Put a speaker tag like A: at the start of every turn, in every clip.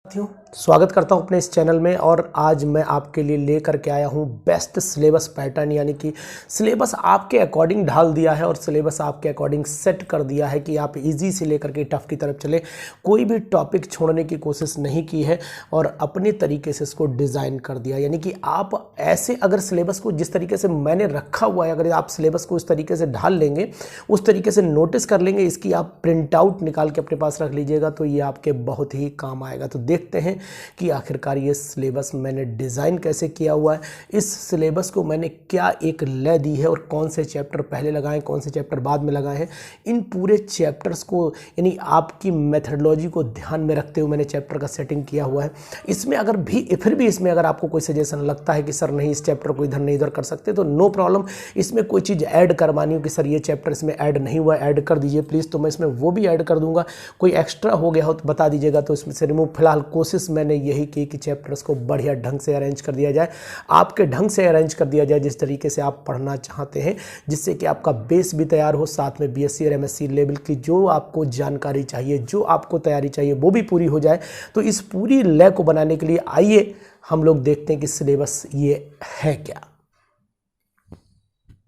A: साथियों, स्वागत करता हूं अपने इस चैनल में। और आज मैं आपके लिए लेकर के आया हूं बेस्ट सिलेबस पैटर्न, यानी कि सिलेबस आपके अकॉर्डिंग ढाल दिया है और सिलेबस आपके अकॉर्डिंग सेट कर दिया है कि आप इजी से लेकर के टफ की तरफ चले। कोई भी टॉपिक छोड़ने की कोशिश नहीं की है और अपने तरीके से इसको डिज़ाइन कर दिया। यानी कि आप ऐसे अगर सिलेबस को जिस तरीके से मैंने रखा हुआ है, अगर आप सिलेबस को उस तरीके से ढाल लेंगे, उस तरीके से नोटिस कर लेंगे, इसकी आप प्रिंट आउट निकाल के अपने पास रख लीजिएगा तो ये आपके बहुत ही काम आएगा। तो देखते हैं कि आखिरकार ये सिलेबस मैंने डिज़ाइन कैसे किया हुआ है, इस सिलेबस को मैंने क्या एक लय दी है और कौन से चैप्टर पहले लगाएं, कौन से चैप्टर बाद में लगाए हैं। इन पूरे चैप्टर्स को, यानी आपकी मेथडोलॉजी को ध्यान में रखते हुए मैंने चैप्टर का सेटिंग किया हुआ है। इसमें अगर भी फिर भी इसमें अगर आपको कोई सजेशन लगता है कि सर नहीं, इस चैप्टर को इधर नहीं इधर कर सकते, तो नो प्रॉब्लम। इसमें कोई चीज़ ऐड करवानी हो कि सर ये चैप्टर इसमें ऐड नहीं हुआ, ऐड कर दीजिए प्लीज़, तो मैं इसमें वो भी ऐड कर दूंगा। कोई एक्स्ट्रा हो गया हो तो बता दीजिएगा, तो इसमें से रिमूव। फिलहाल कोशिश मैंने यही की कि चैप्टर्स को बढ़िया ढंग से अरेंज कर दिया जाए, आपके ढंग से अरेंज कर दिया जाए जिस तरीके से आप पढ़ना चाहते हैं, जिससे कि आपका बेस भी तैयार हो, साथ में बीएससी और एमएससी लेवल की जो आपको जानकारी चाहिए, जो आपको तैयारी चाहिए, वो भी पूरी हो जाए। तो इस पूरी लय को बनाने के लिए आइए हम लोग देखते हैं कि सिलेबस ये है क्या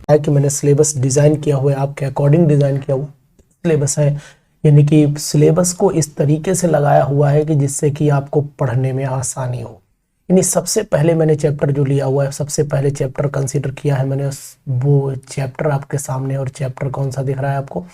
A: है। कि मैंने सिलेबस डिज़ाइन किया हुआ है, आपके अकॉर्डिंग डिज़ाइन किया हुआ सिलेबस है, यानी कि सिलेबस को इस तरीके से लगाया हुआ है कि जिससे कि आपको पढ़ने में आसानी हो। यानी सबसे पहले मैंने चैप्टर जो लिया हुआ है, सबसे पहले चैप्टर कंसीडर किया है मैंने, वो चैप्टर आपके सामने। और चैप्टर कौन सा दिख रहा है आपको?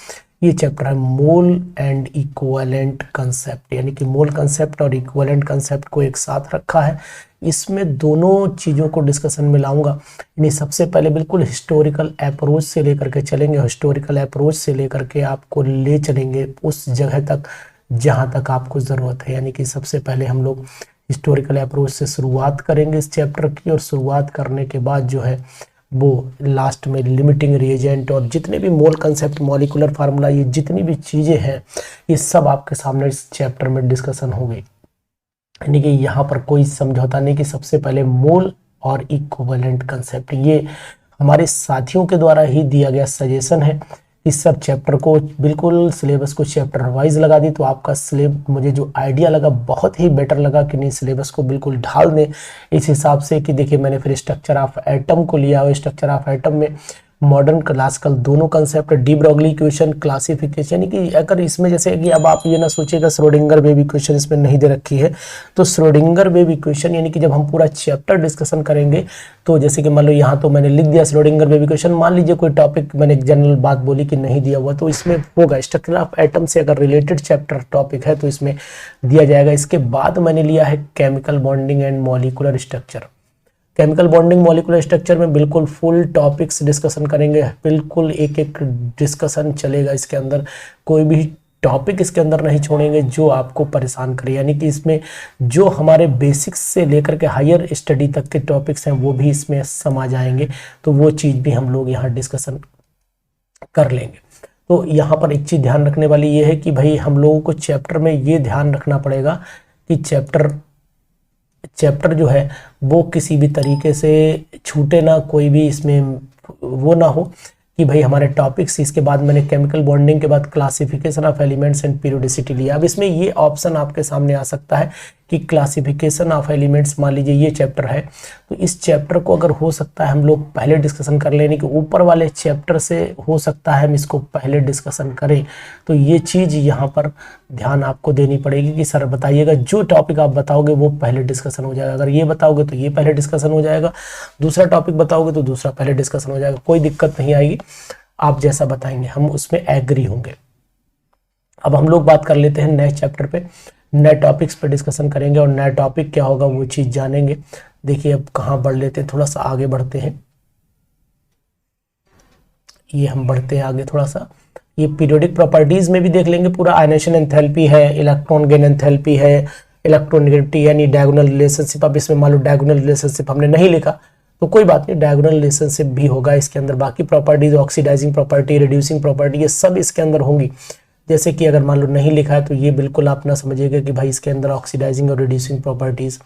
A: ये चैप्टर है मोल एंड इक्विवेलेंट कंसेप्ट, यानी कि मोल कंसेप्ट और इक्विवेलेंट कंसेप्ट को एक साथ रखा है। इसमें दोनों चीज़ों को डिस्कशन में लाऊंगा। यानी सबसे पहले बिल्कुल हिस्टोरिकल अप्रोच से लेकर के चलेंगे, हिस्टोरिकल अप्रोच से लेकर के आपको ले चलेंगे उस जगह तक जहाँ तक आपको ज़रूरत है। यानी कि सबसे पहले हम लोग हिस्टोरिकल अप्रोच से शुरुआत करेंगे इस चैप्टर की, और शुरुआत करने के बाद जो है वो लास्ट में लिमिटिंग रिएजेंट और जितने भी मोल कंसेप्ट, मॉलिक्यूलर फार्मूला, ये जितनी भी चीज़ें हैं ये सब आपके सामने इस चैप्टर में डिस्कशन होगी। यानी कि यहाँ पर कोई समझौता नहीं कि सबसे पहले मोल और इक्विवेलेंट कंसेप्ट, ये हमारे साथियों के द्वारा ही दिया गया सजेशन है। इस सब चैप्टर को बिल्कुल सिलेबस को चैप्टर वाइज लगा दी तो आपका मुझे जो आइडिया लगा बहुत ही बेटर लगा कि नहीं, सिलेबस को बिल्कुल ढाल दें इस हिसाब से कि देखिए मैंने फिर स्ट्रक्चर ऑफ एटम को लिया और स्ट्रक्चर ऑफ एटम में मॉडर्न क्लासिकल दोनों concept, de Broglie equation, classification. यानी कि अगर इसमें जैसे कि अब आप ये ना सोचिएगा श्रोडिंगर वेव इक्वेशन इसमें नहीं दे रखी है, तो श्रोडिंगर वेव इक्वेशन यानी कि जब हम पूरा चैप्टर डिस्कशन करेंगे तो जैसे कि मान लो यहाँ तो मैंने लिख दिया श्रोडिंगर वेव इक्वेशन, मान लीजिए कोई टॉपिक मैंने एक जनरल बात बोली कि नहीं दिया हुआ, तो इसमें होगा स्ट्रक्चर ऑफ एटम से अगर रिलेटेड चैप्टर टॉपिक है तो इसमें दिया जाएगा। इसके बाद मैंने लिया है chemical bonding and molecular structure. Chemical bonding molecular structure में बिल्कुल फुल टॉपिक्स डिस्कशन करेंगे, बिल्कुल एक एक डिस्कशन चलेगा इसके अंदर, कोई भी टॉपिक इसके अंदर नहीं छोड़ेंगे जो आपको परेशान करे। यानी कि इसमें जो हमारे बेसिक्स से लेकर के हायर स्टडी तक के टॉपिक्स हैं वो भी इसमें समा जाएंगे, तो वो चीज़ भी हम लोग यहाँ डिस्कशन कर लेंगे। तो यहाँ पर एक चीज़ ध्यान रखने वाली ये है कि भाई हम लोगों को चैप्टर में ये ध्यान रखना पड़ेगा कि चैप्टर जो है वो किसी भी तरीके से छूटे ना, कोई भी इसमें वो ना हो कि भाई हमारे टॉपिक्स। इसके बाद मैंने केमिकल बॉन्डिंग के बाद classification of elements and periodicity लिया। अब इसमें ये ऑप्शन आपके सामने आ सकता है कि क्लासिफिकेशन ऑफ एलिमेंट्स, मान लीजिए ये चैप्टर है तो इस चैप्टर को अगर हो सकता है हम लोग पहले डिस्कशन कर लेने के, ऊपर वाले चैप्टर से हो सकता है हम इसको पहले डिस्कशन करें। तो ये चीज़ यहाँ पर ध्यान आपको देनी पड़ेगी कि सर बताइएगा, जो टॉपिक आप बताओगे वो पहले डिस्कशन हो जाएगा। अगर ये बताओगे तो ये पहले डिस्कशन हो जाएगा, दूसरा टॉपिक बताओगे तो दूसरा पहले डिस्कशन हो जाएगा, कोई दिक्कत नहीं आएगी। आप जैसा बताएंगे हम उसमें एग्री होंगे। अब हम लोग बात कर लेते हैं नए चैप्टर पे, नए टॉपिक्स पे डिस्कशन करेंगे और नया टॉपिक क्या होगा वो चीज़ जानेंगे। देखिए अब कहाँ बढ़ लेते हैं, थोड़ा सा आगे बढ़ते हैं, ये हम बढ़ते हैं आगे थोड़ा सा। ये पीरियोडिक प्रॉपर्टीज में भी देख लेंगे पूरा, आयनेशन एंथैल्पी है, इलेक्ट्रॉन गेन एंथैल्पी है, इलेक्ट्रोनेगेटिविटी यानी डायगोनल रिलेशनशिप। अब इसमें मान लो डायगोनल रिलेशनशिप हमने नहीं लिखा तो कोई बात नहीं, डायगोनल रिलेशनशिप भी होगा इसके अंदर। बाकी properties, oxidising property, reducing property, ये सब इसके अंदर होंगी। जैसे कि अगर मान लो नहीं लिखा है तो ये बिल्कुल आप ना समझिएगा कि भाई इसके अंदर ऑक्सीडाइजिंग और रिड्यूसिंग प्रॉपर्टीज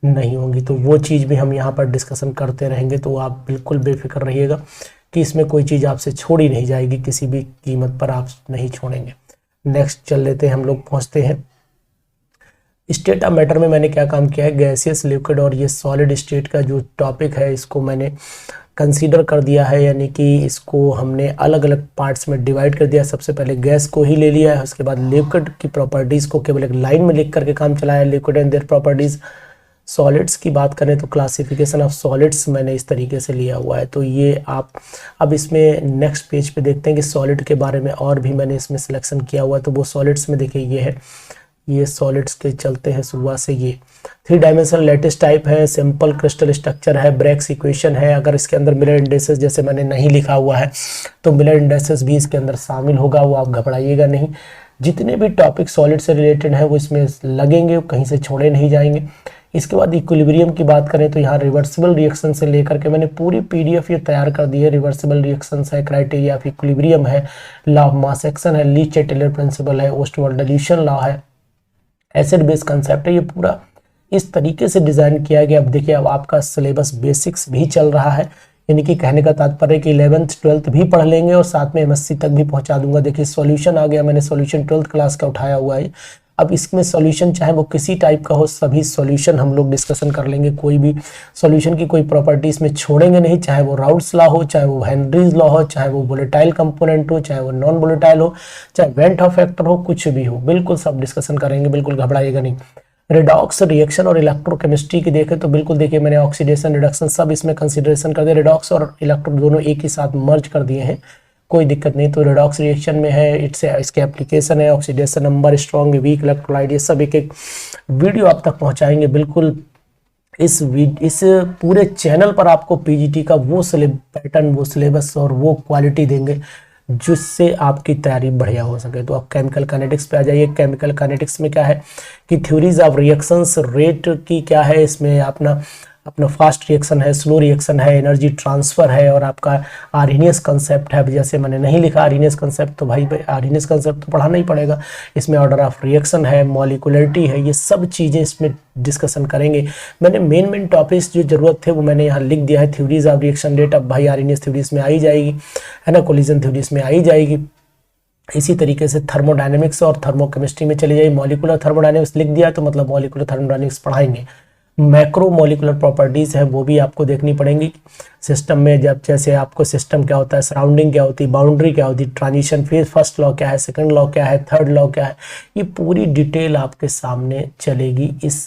A: नहीं होंगी, तो वो चीज़ भी हम यहाँ पर डिस्कशन करते रहेंगे। तो आप बिल्कुल बेफिक्र रहिएगा कि इसमें कोई चीज़ आपसे छोड़ी नहीं जाएगी, किसी भी कीमत पर आप नहीं छोड़ेंगे। नेक्स्ट चल लेते हैं हम लोग, पहुँचते हैं स्टेट ऑफ मैटर में मैंने क्या काम किया है, गैसियस, लिक्विड और ये सॉलिड स्टेट का जो टॉपिक है इसको मैंने कंसीडर कर दिया है, यानी कि इसको हमने अलग अलग पार्ट्स में डिवाइड कर दिया। सबसे पहले गैस को ही ले लिया है, उसके बाद लिक्विड की प्रॉपर्टीज़ को केवल एक लाइन में लिख करके काम चलाया, liquid and their properties. Solids की बात करें तो क्लासिफिकेशन ऑफ सॉलिड्स मैंने इस तरीके से लिया हुआ है। तो ये आप अब इसमें नेक्स्ट पेज पे देखते हैं कि सॉलिड के बारे में और भी मैंने इसमें सिलेक्शन किया हुआ है। तो वो सॉलिड्स में देखिए ये है, ये सॉलिड्स के चलते हैं शुरुआत से। ये 3 डायमेंशनल लैटिस टाइप है, सिंपल क्रिस्टल स्ट्रक्चर है, ब्रैग्स इक्वेशन है। अगर इसके अंदर मिलर इंडेसेस जैसे मैंने नहीं लिखा हुआ है तो मिलर इंडेसेस भी इसके अंदर शामिल होगा, वो आप घबराइएगा नहीं। जितने भी टॉपिक सॉलिड से रिलेटेड है वो इसमें लगेंगे, कहीं से छोड़े नहीं जाएंगे। इसके बाद इक्विलिब्रियम की बात करें तो यहाँ रिवर्सिबल रिएक्शन से लेकर के मैंने पूरी पीडीएफ ये तैयार कर दी है। रिवर्सिबल रिएक्शंस है, क्राइटेरिया ऑफ इक्विलिब्रियम है, लॉ ऑफ मास एक्शन है, लीच-टेलर प्रिंसिपल है, ओस्टवाल्ड डिल्यूशन लॉ है, एसिड बेस कंसेप्ट है। ये पूरा इस तरीके से डिजाइन किया गया। अब देखिए अब आपका सिलेबस बेसिक्स भी चल रहा है, यानी कि कहने का तात्पर्य कि 11th 12th भी पढ़ लेंगे और साथ में एमएससी तक भी पहुंचा दूंगा। देखिए सॉल्यूशन आ गया, मैंने सॉल्यूशन 12th क्लास का उठाया हुआ है। अब इसमें सॉल्यूशन चाहे वो किसी टाइप का हो, सभी सॉल्यूशन हम लोग डिस्कशन कर लेंगे। कोई भी सॉल्यूशन की कोई प्रॉपर्टी इसमें छोड़ेंगे नहीं, चाहे वो राउट्स लॉ हो, चाहे वो हेनरीज लॉ हो, चाहे वो वोलेटाइल कंपोनेंट हो, चाहे वो नॉन वोलेटाइल हो, चाहे वेंट ऑफ फैक्टर हो, कुछ भी हो, बिल्कुल सब डिस्कशन करेंगे, बिल्कुल घबराइएगा नहीं। रिडॉक्स रिएक्शन और इलेक्ट्रोकेमिस्ट्री की देखें तो बिल्कुल देखिए मैंने ऑक्सीडेशन रिडक्शन सब इसमें कंसिडरेशन कर दिया। रिडॉक्स और इलेक्ट्रो दोनों एक ही साथ मर्ज कर दिए हैं, कोई दिक्कत नहीं। तो रिडॉक्स रिएक्शन में है, इसके एप्लीकेशन है, oxidation number, strong weak electrolyte, ये सब एक एक वीडियो आप तक पहुंचाएंगे। बिल्कुल इस पूरे चैनल पर आपको पीजीटी का वो पैटर्न, वो सिलेबस और वो क्वालिटी देंगे जिससे आपकी तैयारी बढ़िया हो सके। तो आप केमिकल काइनेटिक्स पे आ जाइए। केमिकल काइनेटिक्स में क्या है कि थ्योरीज ऑफ रिएक्शंस, रेट की क्या है, इसमें अपना फास्ट रिएक्शन है, स्लो रिएक्शन है, एनर्जी ट्रांसफर है और आपका आर्हेनियस कंसेप्ट है। जैसे मैंने नहीं लिखा आर्हेनियस कंसेप्ट, तो भाई आर्हेनियस कंसेप्ट तो पढ़ाना ही पड़ेगा। इसमें ऑर्डर ऑफ रिएक्शन है, मॉलिक्यूलरिटी है, ये सब चीज़ें इसमें डिस्कशन करेंगे। मैंने मेन टॉपिक्स जो जरूरत थे वो मैंने यहाँ लिख दिया है। थ्योरीज ऑफ रिएक्शन रेट, अब भाई आर्हेनियस थ्योरीज में आई जाएगी, है ना, कोलिजन थ्योरीज में आई जाएगी। इसी तरीके से थर्मोडायनेमिक्स और थर्मोकेमिस्ट्री में चली जाएगी। मॉलिकुलर थर्मोडायनेमिक्स लिख दिया तो मतलब मॉलिकुलर थर्मोडायनेमिक्स पढ़ाएंगे। मैक्रो मॉलिकुलर प्रॉपर्टीज है वो भी आपको देखनी पड़ेंगी सिस्टम में। जब जैसे आपको सिस्टम क्या होता है, सराउंडिंग क्या होती है, बाउंड्री क्या होती है, ट्रांजिशन फेज, फर्स्ट लॉ क्या है, सेकंड लॉ क्या है, थर्ड लॉ क्या है, ये पूरी डिटेल आपके सामने चलेगी इस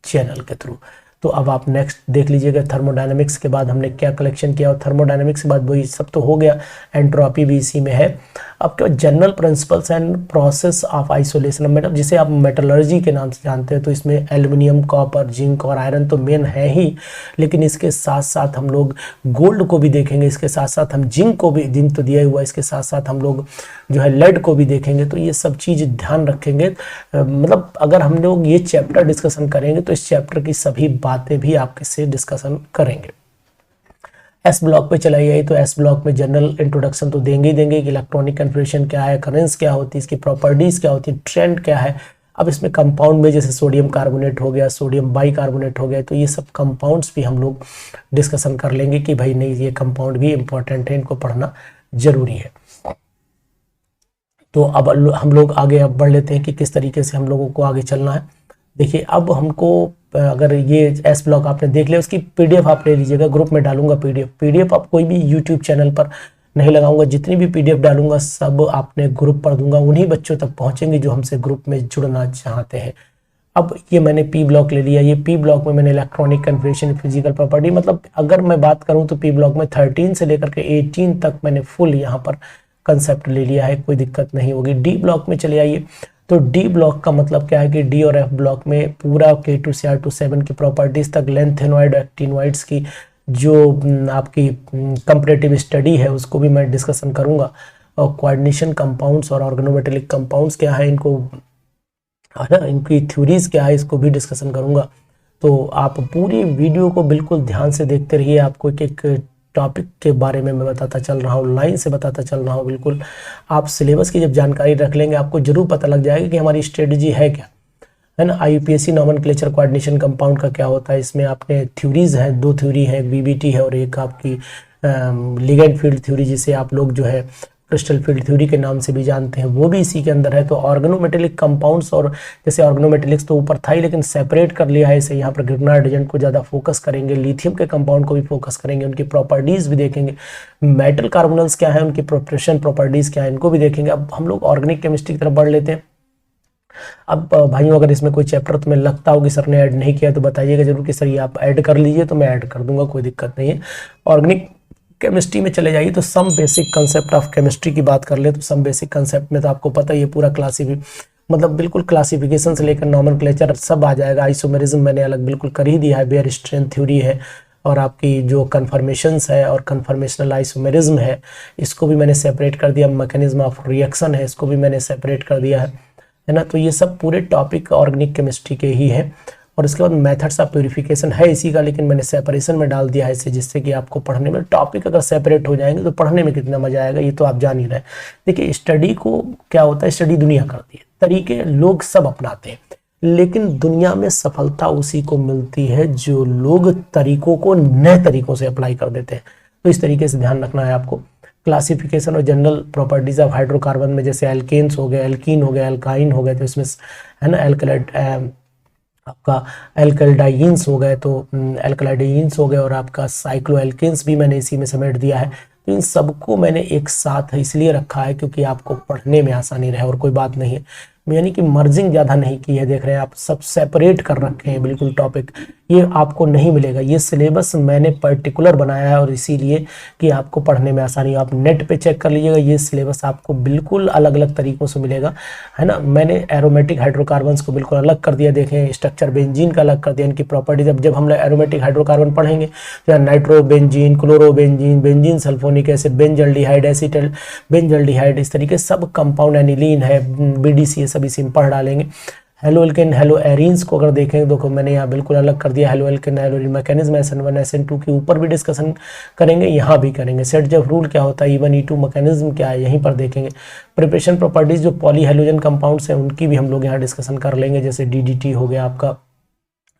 A: चैनल के थ्रू। तो अब आप नेक्स्ट देख लीजिएगा। थर्मोडायनेमिक्स के बाद हमने क्या कलेक्शन किया, और थर्मोडायनेमिक्स के बाद वही सब तो हो गया, एंट्रोपी भी इसी में है। अब क्या general principles and process of isolation, मतलब जिसे आप मेटलर्जी के नाम से जानते हैं। तो इसमें एल्युमिनियम, कॉपर, जिंक और आयरन तो मेन है ही, लेकिन इसके साथ साथ हम लोग गोल्ड को भी देखेंगे, इसके साथ साथ हम जिंक को भी, जिंक तो दिया हुआ है, इसके साथ साथ हम लोग जो है लेड को भी देखेंगे। तो ये सब चीज़ ध्यान रखेंगे। मतलब अगर हम लोग ये चैप्टर डिस्कशन करेंगे तो इस चैप्टर की सभी बातें भी आपके से डिस्कशन करेंगे। एस ब्लॉक पे चला जाइए तो एस ब्लॉक में जनरल इंट्रोडक्शन तो देंगे ही देंगे कि इलेक्ट्रॉनिक कन्फिग्रेशन क्या है, करेंस क्या होती है, इसकी प्रॉपर्टीज क्या होती है, ट्रेंड क्या है। अब इसमें कंपाउंड में जैसे सोडियम कार्बोनेट हो गया, सोडियम बाइकार्बोनेट हो गया, तो ये सब कंपाउंड्स भी हम लोग डिस्कशन कर लेंगे कि भाई नहीं ये कंपाउंड भी इंपॉर्टेंट है, इनको पढ़ना जरूरी है। तो अब हम लोग आगे अब बढ़ लेते हैं कि किस तरीके से हम लोगों को आगे चलना है। देखिए अब हमको अगर ये एस ब्लॉक आपने देख लिया, उसकी पीडीएफ आप ले लीजिएगा, ग्रुप में डालूंगा पीडीएफ आप कोई भी यूट्यूब चैनल पर नहीं लगाऊंगा, जितनी भी पीडीएफ डालूंगा सब आपने ग्रुप पर दूंगा, उन्हीं बच्चों तक पहुंचेंगे जो हमसे ग्रुप में जुड़ना चाहते हैं। अब ये मैंने पी ब्लॉक ले लिया। ये पी ब्लॉक में मैंने इलेक्ट्रॉनिक कन्फिग्रेशन, फिजिकल प्रॉपर्टी, मतलब अगर मैं बात करूं तो पी ब्लॉक में 13 से लेकर के 18 तक मैंने फुल यहाँ पर कंसेप्ट ले लिया है, कोई दिक्कत नहीं होगी। डी ब्लॉक में चले आइए। तो डी ब्लॉक का मतलब क्या है कि डी और एफ ब्लॉक में पूरा K2 से R2 7 की प्रॉपर्टीज तक, लेंथेनॉइड एक्टिनॉइड्स की जो आपकी कंपैरेटिव स्टडी है उसको भी मैं डिस्कशन करूंगा, और कोऑर्डिनेशन कंपाउंड्स और ऑर्गेनोमेटेलिक कंपाउंड्स क्या है, इनको है ना, इनकी थ्योरीज क्या है, इसको भी डिस्कशन करूंगा। तो आप पूरी वीडियो को बिल्कुल ध्यान से देखते रहिए। आपको एक एक टॉपिक के बारे में मैं बताता चल रहा हूँ, लाइन से बताता चल रहा हूँ। बिल्कुल आप सिलेबस की जब जानकारी रख लेंगे आपको जरूर पता लग जाएगा कि हमारी स्ट्रेटजी है क्या, है ना। IUPAC नॉमेनक्लेचर कोऑर्डिनेशन कंपाउंड का क्या होता है, इसमें आपने थ्योरीज हैं, 2 थ्योरी है, एक BBT है और एक आपकी लिगेंड फील्ड थ्योरी, जिसे आप लोग जो है क्रिस्टल फील्ड थ्योरी के नाम से भी जानते हैं, वो भी इसी के अंदर है। तो ऑर्गेनोमेटेलिक कंपाउंड्स, और जैसे ऑर्गेनोमेटेलिक्स तो ऊपर था ही, लेकिन सेपरेट कर लिया है इसे। यहाँ पर ग्रिग्नार्ड एजेंट को ज़्यादा फोकस करेंगे, लिथियम के कंपाउंड को भी फोकस करेंगे, उनकी प्रॉपर्टीज़ भी देखेंगे, मेटल कार्बोनल्स क्या है, उनकी प्रोपरेशन प्रॉपर्टीज़ क्या है, इनको भी देखेंगे। अब हम लोग ऑर्गेनिक केमिस्ट्री की तरफ बढ़ लेते हैं। अब भाइयों, अगर इसमें कोई चैप्टर तुम्हें लगता हो कि सर ने ऐड नहीं किया तो बताइएगा जरूर कि सर ये आप ऐड कर लीजिए, तो मैं ऐड कर दूंगा, कोई दिक्कत नहीं है। ऑर्गेनिक केमिस्ट्री में चले जाइए तो some basic concept of chemistry की बात कर ले तो सम बेसिक कंसेप्ट में तो आपको पता ही है पूरा मतलब बिल्कुल क्लासिफिकेशन से लेकर नॉमेनक्लेचर सब आ जाएगा। आइसोमेरिज्म मैंने अलग बिल्कुल कर ही दिया है, बेयर स्ट्रेंथ थ्योरी है, और आपकी जो कन्फर्मेशंस है और कन्फर्मेशनल आइसोमेरिज्म है इसको भी मैंने सेपरेट कर दिया। मैकेनिज्म ऑफ रिएक्शन है, इसको भी मैंने सेपरेट कर दिया है ना। तो ये सब पूरे टॉपिक ऑर्गेनिक केमिस्ट्री के ही है। और इसके बाद मेथड्स ऑफ प्यूरिफिकेशन है इसी का, लेकिन मैंने सेपरेशन में डाल दिया है इसे, जिससे कि आपको पढ़ने में, टॉपिक अगर सेपरेट हो जाएंगे तो पढ़ने में कितना मजा आएगा ये तो आप जान ही रहे हैं। देखिए स्टडी को क्या होता है, स्टडी दुनिया करती है, तरीके लोग सब अपनाते हैं, लेकिन दुनिया में सफलता उसी को मिलती है जो लोग तरीकों को नए तरीकों से अप्लाई कर देते हैं। तो इस तरीके से ध्यान रखना है आपको। क्लासिफिकेशन और जनरल प्रॉपर्टीज ऑफ हाइड्रोकार्बन में जैसे एल्केन्स हो गए, एल्कीन हो गए, एल्काइन हो गए, तो इसमें है ना एल्कलाइड आपका एल्कल्डाइंस हो गए, तो एल्कलाइडाइंस हो गए, और आपका साइक्लोएल्केन्स भी मैंने इसी में समेट दिया है। तो इन सबको मैंने एक साथ इसलिए रखा है क्योंकि आपको पढ़ने में आसानी रहे, और कोई बात नहीं है। यानी कि मर्जिंग ज़्यादा नहीं की है, देख रहे हैं आप, सब सेपरेट कर रखे हैं बिल्कुल टॉपिक। ये आपको नहीं मिलेगा, ये सिलेबस मैंने पर्टिकुलर बनाया है और इसीलिए कि आपको पढ़ने में आसानी। आप नेट पे चेक कर लीजिएगा, ये सिलेबस आपको बिल्कुल अलग अलग तरीक़ों से मिलेगा, है ना। मैंने एरोमेटिक हाइड्रोकार्बन्स को बिल्कुल अलग कर दिया, देखें स्ट्रक्चर बेंजीन का अलग कर दिया, इनकी प्रॉपर्टीज। अब जब हम लोग एरोमेटिक हाइड्रोकार्बन पढ़ेंगे तो nitrobenzene, chlorobenzene, benzene sulphonic acid, benzaldehyde, acetyl benzaldehyde, इस तरीके सब कंपाउंड, एनिलीन है, BDC, सब इसी में पढ़ डालेंगे। हेलो एल्केन, हेलो एरीन्स को अगर देखें तो मैंने यहाँ बिल्कुल अलग कर दिया। Halo alkane, hello arene mechanism, SN1 SN2 के ऊपर भी डिस्कशन करेंगे, यहाँ भी करेंगे। सेट जब रूल क्या होता है, E1 E2 मैकेनिज्म क्या है, यहीं पर देखेंगे। प्रिपरेशन प्रॉपर्टीज जो पॉली हेलोजन कंपाउंड्स हैं उनकी भी हम लोग यहाँ डिस्कशन कर लेंगे, जैसे DDT हो गया आपका,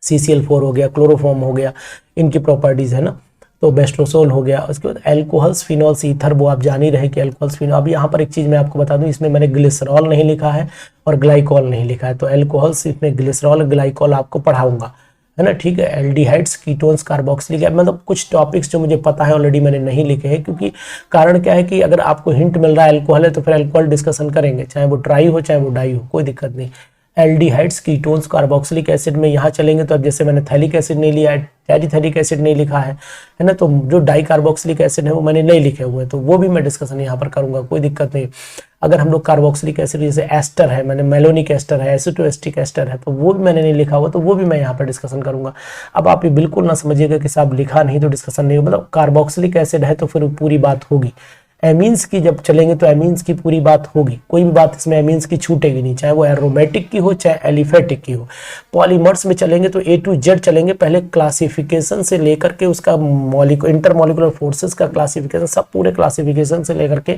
A: CCl4 हो गया, क्लोरोफॉर्म हो गया, इनकी प्रॉपर्टीज है ना। तो बेस्ट्रोसोल हो गया। उसके बाद एल्कोहल्स, फिनॉल्स, ईथर, वो आप जान ही रहे कि एल्कोहल्स, फिनॉल। अब यहाँ पर एक चीज़ मैं आपको बता दूं, इसमें मैंने ग्लिसरॉल नहीं लिखा है और ग्लाइकॉल नहीं लिखा है, तो एल्कोहल्स इसमें ग्लिसरॉल ग्लाइकॉल आपको पढ़ाऊंगा, है ना, ठीक है। एल्डिहाइड्स, कीटोन्स, कार्बोक्सिलिक, मतलब कुछ टॉपिक्स जो मुझे पता है ऑलरेडी मैंने नहीं लिखे हैं, क्योंकि कारण क्या है कि अगर आपको हिंट मिल रहा है अल्कोहल है तो फिर अल्कोहल डिस्कशन करेंगे, चाहे वो ट्राई हो चाहे वो डाई हो, कोई दिक्कत नहीं। एल्डिहाइड्स, कीटोन्स, कार्बोक्सिलिक एसिड में यहाँ चलेंगे तो अब जैसे मैंने थैलिक एसिड नहीं लिया है, टैरिथेलिक एसिड नहीं लिखा है ना, तो जो डाई कार्बोक्सिलिक एसिड है वो मैंने नहीं लिखे हुए हैं, तो वो भी मैं डिस्कशन यहाँ पर करूंगा, कोई दिक्कत नहीं। अगर हम लोग कार्बोक्सिलिक एसिड जैसे एस्टर है, मैंने मेलोनिक एस्टर है, एसिटोएस्टिक एस्टर है, तो वो भी मैंने नहीं लिखा हुआ, तो वो भी मैं यहाँ पर डिस्कशन करूंगा। अब आप ये बिल्कुल ना समझिएगा कि साहब लिखा नहीं तो डिस्कशन नहीं हो, मतलब कार्बोक्सिलिक एसिड है तो फिर पूरी बात होगी। एमीन्स की जब चलेंगे तो एमीन्स की पूरी बात होगी, कोई भी बात इसमें एमीन्स की छूटेगी नहीं, चाहे वो एरोमेटिक की हो चाहे एलिफेटिक की हो। पॉलीमर्स में चलेंगे तो A to Z चलेंगे, पहले क्लासिफिकेशन से लेकर के उसका इंटरमोलिकुलर फोर्सेस का क्लासिफिकेशन, सब पूरे क्लासिफिकेशन से लेकर के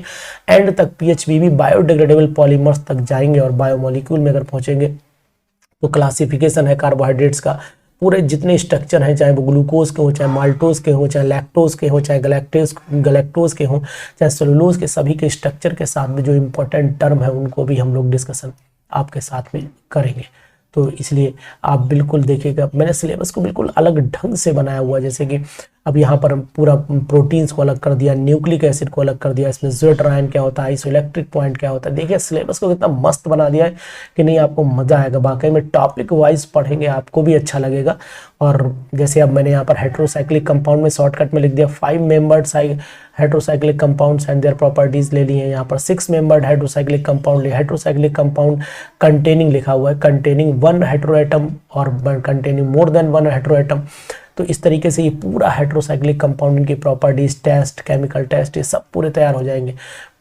A: एंड तक PHBB बायोडिग्रेडेबल पॉलीमर्स तक जाएंगे, और बायोमोलिक्यूल में अगर पहुंचेंगे तो क्लासिफिकेशन है कार्बोहाइड्रेट्स का, पूरे जितने स्ट्रक्चर हैं, चाहे वो ग्लूकोज के हो, चाहे माल्टोज के हो, चाहे लैक्टोज के हो, चाहे गलैक्टोज के हो, चाहे सेलुलोज के, सभी के स्ट्रक्चर के साथ में जो इम्पोर्टेंट टर्म है उनको भी हम लोग डिस्कशन आपके साथ में करेंगे। तो इसलिए आप बिल्कुल देखिएगा, मैंने सिलेबस को बिल्कुल अलग ढंग से बनाया हुआ, जैसे कि अब यहाँ पर पूरा प्रोटीन्स को अलग कर दिया, न्यूक्लिक एसिड को अलग कर दिया, इसमें ज़्वेटरायन क्या होता है, आइसोइलेक्ट्रिक पॉइंट क्या होता है। देखिए सिलेबस को कितना मस्त बना दिया है कि नहीं, आपको मजा आएगा, वाकई में टॉपिक वाइज पढ़ेंगे आपको भी अच्छा लगेगा। और जैसे अब मैंने यहाँ पर हेट्रोसाइक्लिक कंपाउंड में शॉर्टकट में लिख दिया 5 membered heterocyclic compounds and their properties ले लिए हैं, यहाँ पर 6 मेंबर्ड हेट्रोसाइक्लिक कंपाउंड ले, हेट्रोसाइक्लिक कंपाउंड कंटेनिंग लिखा हुआ है, कंटेनिंग 1 हेट्रोएटम और कंटेनिंग मोर देन 1 हेट्रोएटम। तो इस तरीके से ये पूरा हेट्रोसाइक्लिक कंपाउंड की प्रॉपर्टीज, टेस्ट, केमिकल टेस्ट, ये सब पूरे तैयार हो जाएंगे।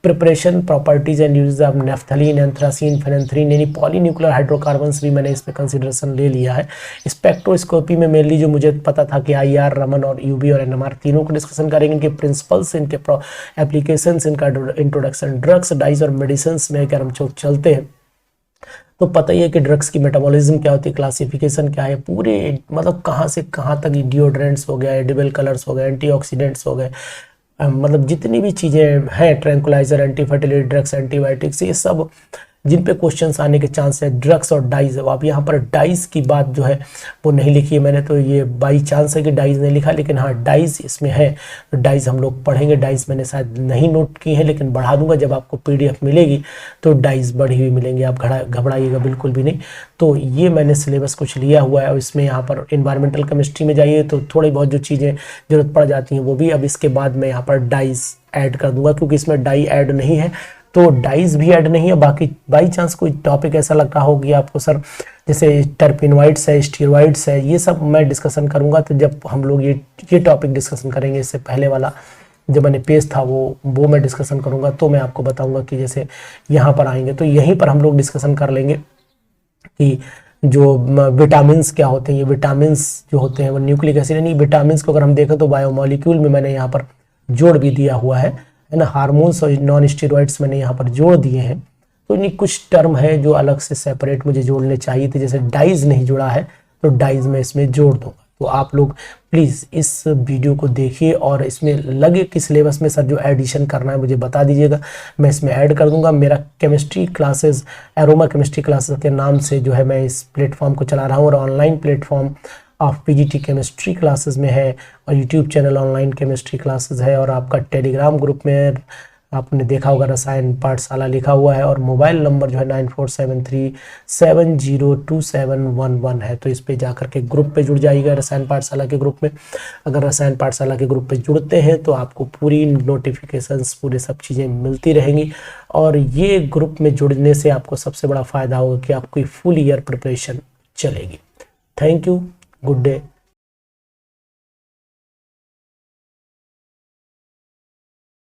A: Preparation, properties and uses of naphthalene, anthracene, phenanthrene, यानी पॉलीन्यूक्लियर हाइड्रोकार्बन्स भी मैंने इस पे कंसिडरेशन ले लिया है। स्पेक्ट्रोस्कोपी में मेनली जो मुझे पता था कि IR, रमन और UV और NMR तीनों को डिस्कशन करेंगे, इनके प्रिंसिपल्स, इनके एप्लीकेशंस, इनका इंट्रोडक्शन। ड्रग्स, डाइज और मेडिसिन में अगर हम चलते हैं तो पता ही है कि ड्रग्स की मेटाबॉलिज्म क्या होती है, क्लासिफिकेशन क्या है, पूरे मतलब कहाँ से कहाँ तक डिओड्रेंट्स हो गया, एडिबल कलर्स हो गए, एंटीऑक्सीडेंट्स हो गए, मतलब जितनी भी चीज़ें हैं, tranquilliser, anti fertility drugs, antibiotics, ये सब जिन पे क्वेश्चंस आने के चांस है, ड्रग्स और डाइज। अब यहाँ पर डाइज की बात जो है वो नहीं लिखी है मैंने, तो ये बाई चांस है कि डाइज नहीं लिखा, लेकिन हाँ डाइज इसमें है, तो डाइज हम लोग पढ़ेंगे। डाइज मैंने शायद नहीं नोट की है, लेकिन बढ़ा दूंगा जब आपको पीडीएफ मिलेगी तो डाइज बढ़ी हुई मिलेंगी, आप घबराइएगा बिल्कुल भी नहीं। तो ये मैंने सिलेबस कुछ लिया हुआ है, और इसमें यहाँ पर इन्वायरमेंटल केमिस्ट्री में जाइए तो थोड़ी बहुत जो चीज़ें जरूरत पड़ जाती हैं वो भी। अब इसके बाद मैं यहाँ पर डाइज ऐड कर दूंगा, क्योंकि इसमें डाई ऐड नहीं है तो डाइज भी ऐड नहीं है। बाकी बाई चांस कोई टॉपिक ऐसा लग रहा हो कि आपको सर जैसे टर्पिनोइड्स है, स्टीरॉइड्स है, ये सब मैं डिस्कशन करूंगा, तो जब हम लोग ये टॉपिक डिस्कशन करेंगे, इससे पहले वाला जो मैंने पेज था वो मैं डिस्कशन करूंगा, तो मैं आपको बताऊंगा कि जैसे यहाँ पर आएंगे तो यहीं पर हम लोग डिस्कशन कर लेंगे कि जो विटामिन क्या होते हैं। ये विटामिन जो होते हैं वो न्यूक्लिक एसिड, यानी विटामिन को अगर हम देखें तो बायोमोलिक्यूल में मैंने यहाँ पर जोड़ भी दिया हुआ है ना। हार्मोन्स और नॉन स्टेरॉइड्स मैंने यहाँ पर जोड़ दिए हैं। तो इन्हीं कुछ टर्म है जो अलग से सेपरेट मुझे जोड़ने चाहिए थे, जैसे डाइज नहीं जुड़ा है तो डाइज मैं इसमें जोड़ दूंगा। तो आप लोग प्लीज़ इस वीडियो को देखिए, और इसमें लगे कि सिलेबस में सर जो एडिशन करना है मुझे बता दीजिएगा, मैं इसमें ऐड कर दूंगा। मेरा chemistry classes, aroma chemistry classes के नाम से जो है मैं इस प्लेटफॉर्म को चला रहा हूँ, और online platform of PGT chemistry classes में है, और YouTube channel online chemistry classes है, और आपका टेलीग्राम ग्रुप में आपने देखा होगा रसायन पाठशाला लिखा हुआ है, और मोबाइल नंबर जो है 9473702711 है। तो इस पे जाकर के ग्रुप पे जुड़ जाइएगा, रसायन पाठशाला के ग्रुप में। अगर रसायन पाठशाला के ग्रुप पे जुड़ते हैं तो आपको पूरी नोटिफिकेशंस, पूरे सब चीज़ें मिलती रहेंगी, और ये ग्रुप में जुड़ने से आपको सबसे बड़ा फ़ायदा होगा कि आपकी फुल ईयर प्रिपरेशन चलेगी। Thank you, good day.